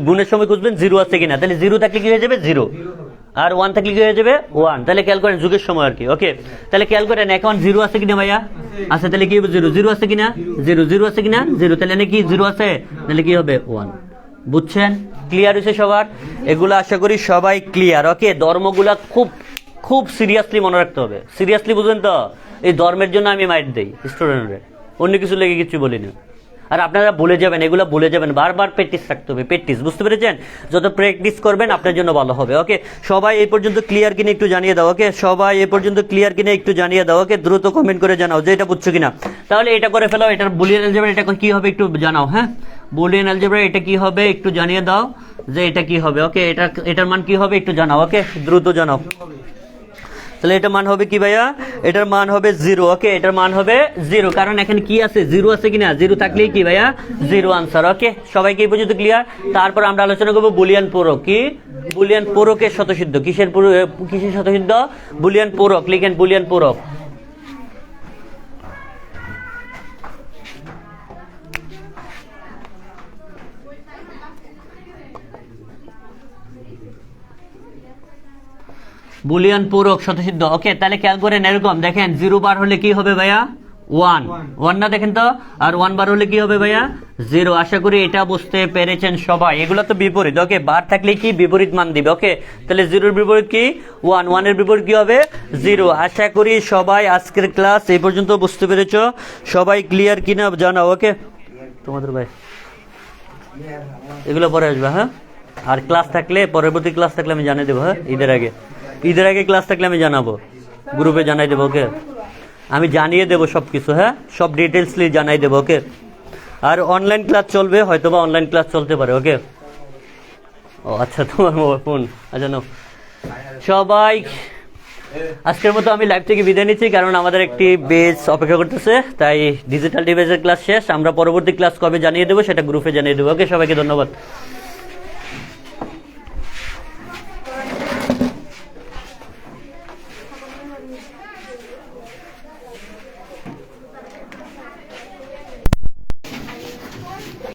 Speaker 2: গুণের সময় খুঁজবেন জিরো আছে কিনা। তাহলে জিরো থাকলে কি হয়ে যাবে? জিরো। আর ওয়ান থাকলে কি হয়ে যাবে? ওয়ান। তাহলে খেয়াল করেন যুগের সময় আর কি। ওকে, তাহলে খেয়াল করেন এখন জিরো আছে কিনা ভাইয়া? আছে। তাহলে কি হবে? জিরো। জিরো আছে কিনা? জিরো। জিরো আছে কিনা? জিরো। তাহলে কি জিরো আছে? তাহলে কি হবে? ওয়ান। বুঝছেন? ক্লিয়ার হয়েছে সবার? এগুলো আশা করি সবাই ক্লিয়ার। ওকে, ধর্মগুলা খুব খুব সিরিয়াসলি মনে রাখতে হবে। সিরিয়াসলি বুঝলেন তো? এই ধর্মের জন্য আমি মাইট দেই স্টুডেন্টদের, অন্য কিছু লেগে কিছু বলি না। আর আপনারা ভুলে যাবেন, এগুলো ভুলে যাবেন, বারবার প্র্যাকটিস রাখতে হবে। প্র্যাকটিস, বুঝতে পেরেছেন? যত প্র্যাকটিস করবেন আপনার জন্য ভালো হবে। ওকে, সবাই এই পর্যন্ত ক্লিয়ার কিনা একটু জানিয়ে দাও। ওকে, সবাই এই পর্যন্ত ক্লিয়ার কিনা একটু জানিয়ে দাও। ওকে, দ্রুত কমেন্ট করে জানাও যে এটা বুঝছো কিনা। তাহলে এটা করে ফেলাও। এটার বুলিয়ান অ্যালজেব্রা এটা কি হবে একটু জানাও। হ্যাঁ, বুলিয়ান অ্যালজেব্রা এটা কি হবে একটু জানিয়ে দাও যে এটা কি হবে। ওকে, এটার মান কি হবে একটু জানাও। ওকে, দ্রুত জানাও। তাহলে এটার মান হবে কি ভাইয়া? এটার মান হবে জিরো। ওকে, এটার মান হবে জিরো, কারণ এখানে কি আছে? জিরো আছে কিনা? জিরো থাকলেই কি ভাইয়া? Zero answer. ওকে, সবাইকে এই পর্যন্ত ক্লিয়ার? তারপর আমরা আলোচনা করবো বুলিয়ান পূরক। কি? বুলিয়ান পূরকের শতসিদ্ধ। কিসের শতসিদ্ধ? বুলিয়ান পূরক। লিখেন বুলিয়ান পূরক। বুলিয়ান পূরক শতসিদ্ধ। ওকে, তাহলে খেয়াল করেন এরকম দেখেন, জিরো বার হলে কি হবে ভাইয়া? ওয়ান। ওয়ান না, দেখেন তো? আর ওয়ান বার হলে কি হবে ভাইয়া? জিরো। আশা করি এটা বুঝতে পেরেছেন সবাই। এগুলো তো বিপরীত। ওকে, বার থাকলে কি বিপরীত মান দিবে। ওকে, তাহলে জিরোর বিপরীত কি? ওয়ান। ওয়ানের বিপরীত কি হবে? জিরো। আশা করি সবাই আজকের ক্লাস এই পর্যন্ত বুঝতে পেরেছো। সবাই ক্লিয়ার কিনা জানাও। ওকে, তোমাদের ভাই এগুলো পরে আসবে। হ্যাঁ, আর ক্লাস থাকলে, পরবর্তী ক্লাস থাকলে আমি জানিয়ে দেবো। হ্যাঁ, ঈদের আগে ক্লাস থাকলে আমি জানাবো, গ্রুপে জানাই দেবো। ওকে, আমি জানিয়ে দেবো সবকিছু। হ্যাঁ, সব ডিটেলসলি জানাই দেবো। ওকে, আর অনলাইন ক্লাস চলবে, হয়তো বা অনলাইন ক্লাস চলতে পারে। ওকে, ও আচ্ছা, তোমার মোবাইল ফোন। আচ্ছা, নাও। সবাই আজকের মতো আমি লাইভ থেকে বিদায় নিচ্ছি, কারণ আমাদের একটি বেজ অপেক্ষা করতেছে। তাই ডিজিটাল ডিভাইসের ক্লাস শেষ। আমরা পরবর্তী ক্লাস কবে জানিয়ে দেবো সেটা গ্রুপে জানিয়ে দেবো। ওকে, সবাইকে ধন্যবাদ।